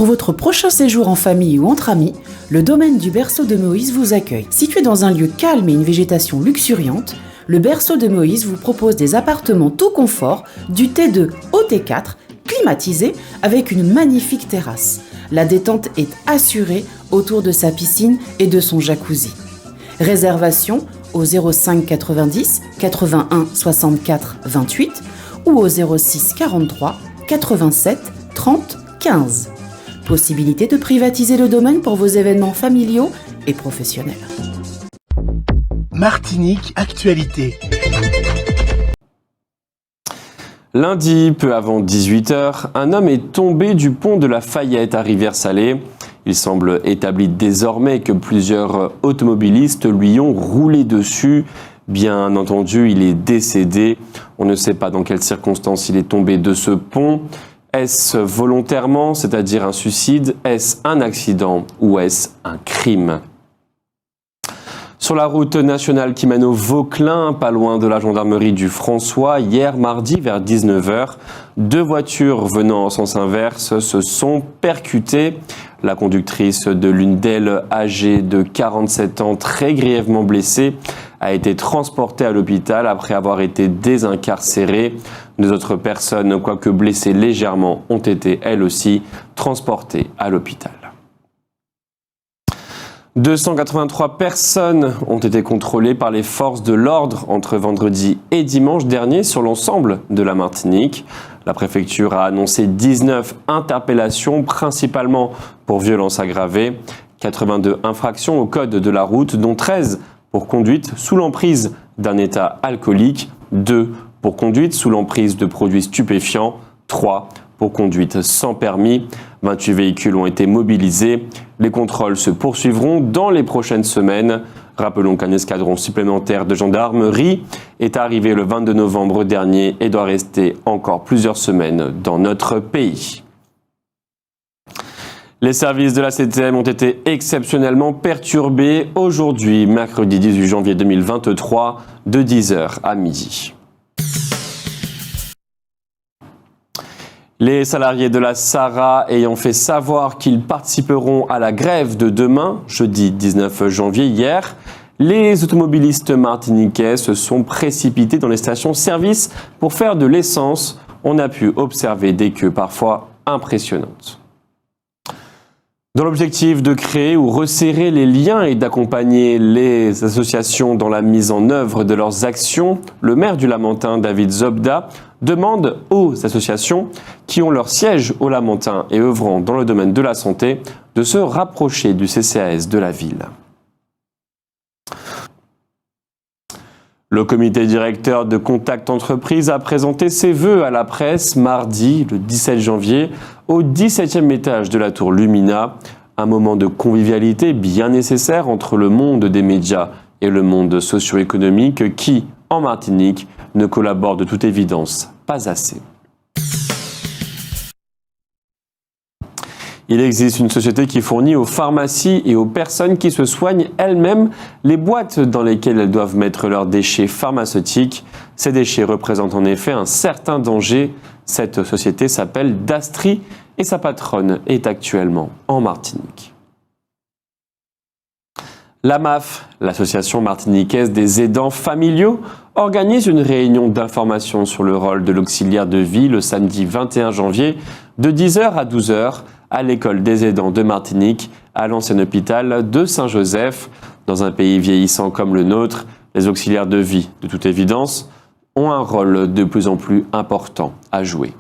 Pour votre prochain séjour en famille ou entre amis, le domaine du Berceau de Moïse vous accueille. Situé dans un lieu calme et une végétation luxuriante, le Berceau de Moïse vous propose des appartements tout confort, du T2 au T4, climatisés avec une magnifique terrasse. La détente est assurée autour de sa piscine et de son jacuzzi. Réservation au 05 90 81 64 28 ou au 06 43 87 30 15. Possibilité de privatiser le domaine pour vos événements familiaux et professionnels. Martinique Actualité. Lundi, peu avant 18h, un homme est tombé du pont de la Fayette à Rivière-Salée. Il semble établi désormais que plusieurs automobilistes lui ont roulé dessus. Bien entendu, il est décédé. On ne sait pas dans quelles circonstances il est tombé de ce pont. Est-ce volontairement, c'est-à-dire un suicide? Est-ce un accident ou est-ce un crime? Sur la route nationale qui mène au Vauclin, pas loin de la gendarmerie du François, hier mardi vers 19h, deux voitures venant en sens inverse se sont percutées. La conductrice de l'une d'elles, âgée de 47 ans, très grièvement blessée, a été transportée à l'hôpital après avoir été désincarcérée. Deux autres personnes, quoique blessées légèrement, ont été elles aussi transportées à l'hôpital. 283 personnes ont été contrôlées par les forces de l'ordre entre vendredi et dimanche dernier sur l'ensemble de la Martinique. La préfecture a annoncé 19 interpellations, principalement pour violences aggravées, 82 infractions au code de la route, dont 13 pour conduite sous l'emprise d'un état alcoolique, 2 pour conduite sous l'emprise de produits stupéfiants, 3 pour conduite sans permis. 28 véhicules ont été mobilisés. Les contrôles se poursuivront dans les prochaines semaines. Rappelons qu'un escadron supplémentaire de gendarmerie est arrivé le 22 novembre dernier et doit rester encore plusieurs semaines dans notre pays. Les services de la CTM ont été exceptionnellement perturbés aujourd'hui, mercredi 18 janvier 2023, de 10h à midi. Les salariés de la SARA ayant fait savoir qu'ils participeront à la grève de demain, jeudi 19 janvier hier, les automobilistes martiniquais se sont précipités dans les stations-service pour faire de l'essence. On a pu observer des queues parfois impressionnantes. Dans l'objectif de créer ou resserrer les liens et d'accompagner les associations dans la mise en œuvre de leurs actions, le maire du Lamentin, David Zobda, demande aux associations qui ont leur siège au Lamentin et œuvrant dans le domaine de la santé de se rapprocher du CCAS de la ville. Le comité directeur de Contact Entreprise a présenté ses vœux à la presse mardi, le 17 janvier, au 17e étage de la tour Lumina. Un moment de convivialité bien nécessaire entre le monde des médias et le monde socio-économique qui, en Martinique, ne collabore de toute évidence pas assez. Il existe une société qui fournit aux pharmacies et aux personnes qui se soignent elles-mêmes les boîtes dans lesquelles elles doivent mettre leurs déchets pharmaceutiques. Ces déchets représentent en effet un certain danger. Cette société s'appelle Dastri et sa patronne est actuellement en Martinique. L'AMAF, l'association martiniquaise des aidants familiaux, organise une réunion d'information sur le rôle de l'auxiliaire de vie le samedi 21 janvier de 10h à 12h à l'école des aidants de Martinique, à l'ancien hôpital de Saint-Joseph. Dans un pays vieillissant comme le nôtre, les auxiliaires de vie, de toute évidence, ont un rôle de plus en plus important à jouer.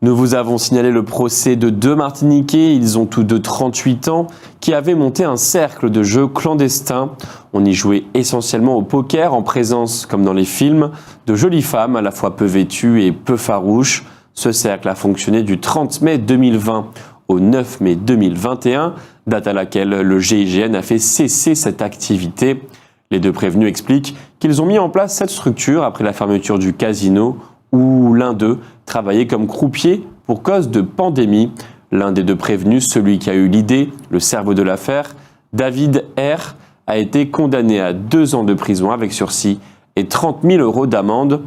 Nous vous avons signalé le procès de deux Martiniquais, ils ont tous deux 38 ans, qui avaient monté un cercle de jeux clandestins. On y jouait essentiellement au poker en présence, comme dans les films, de jolies femmes à la fois peu vêtues et peu farouches. Ce cercle a fonctionné du 30 mai 2020 au 9 mai 2021, date à laquelle le GIGN a fait cesser cette activité. Les deux prévenus expliquent qu'ils ont mis en place cette structure après la fermeture du casino où l'un d'eux travaillait comme croupier pour cause de pandémie. L'un des deux prévenus, celui qui a eu l'idée, le cerveau de l'affaire, David R., a été condamné à 2 ans de prison avec sursis et 30 000 € d'amende.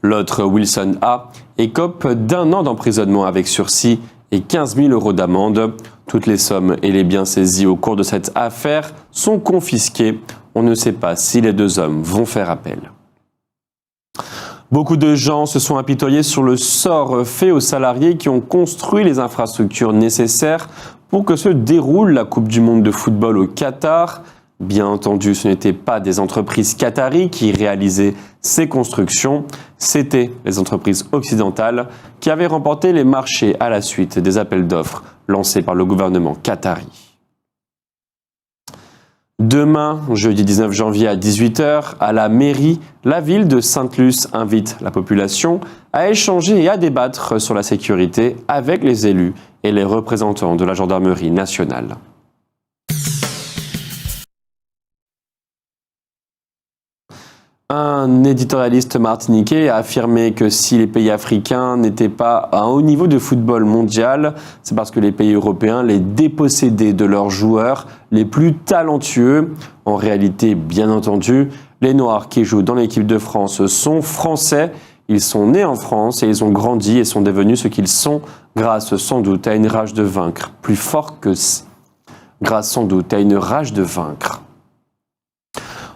L'autre, Wilson A, écope d'1 an d'emprisonnement avec sursis et 15 000 € d'amende. Toutes les sommes et les biens saisis au cours de cette affaire sont confisqués. On ne sait pas si les 2 hommes vont faire appel. Beaucoup de gens se sont apitoyés sur le sort fait aux salariés qui ont construit les infrastructures nécessaires pour que se déroule la Coupe du Monde de football au Qatar. Bien entendu, ce n'étaient pas des entreprises qataries qui réalisaient ces constructions, c'était les entreprises occidentales qui avaient remporté les marchés à la suite des appels d'offres lancés par le gouvernement qatari. Demain, jeudi 19 janvier à 18h, à la mairie, la ville de Sainte-Luce invite la population à échanger et à débattre sur la sécurité avec les élus et les représentants de la gendarmerie nationale. Un éditorialiste martiniquais a affirmé que si les pays africains n'étaient pas à un haut niveau de football mondial, c'est parce que les pays européens les dépossédaient de leurs joueurs les plus talentueux. En réalité, bien entendu, les Noirs qui jouent dans l'équipe de France sont français. Ils sont nés en France et ils ont grandi et sont devenus ce qu'ils sont grâce sans doute à une rage de vaincre, plus fort que... grâce sans doute à une rage de vaincre.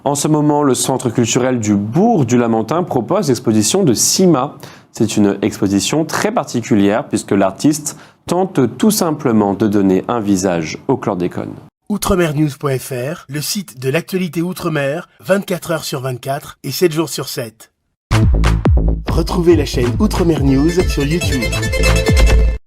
En ce moment, le Centre culturel du Bourg du Lamentin propose l'exposition de Sima. C'est une exposition très particulière puisque l'artiste tente tout simplement de donner un visage au chlordécone. Outremernews.fr, le site de l'actualité Outre-mer, 24 heures sur 24 et 7 jours sur 7. Retrouvez la chaîne Outremer News sur YouTube.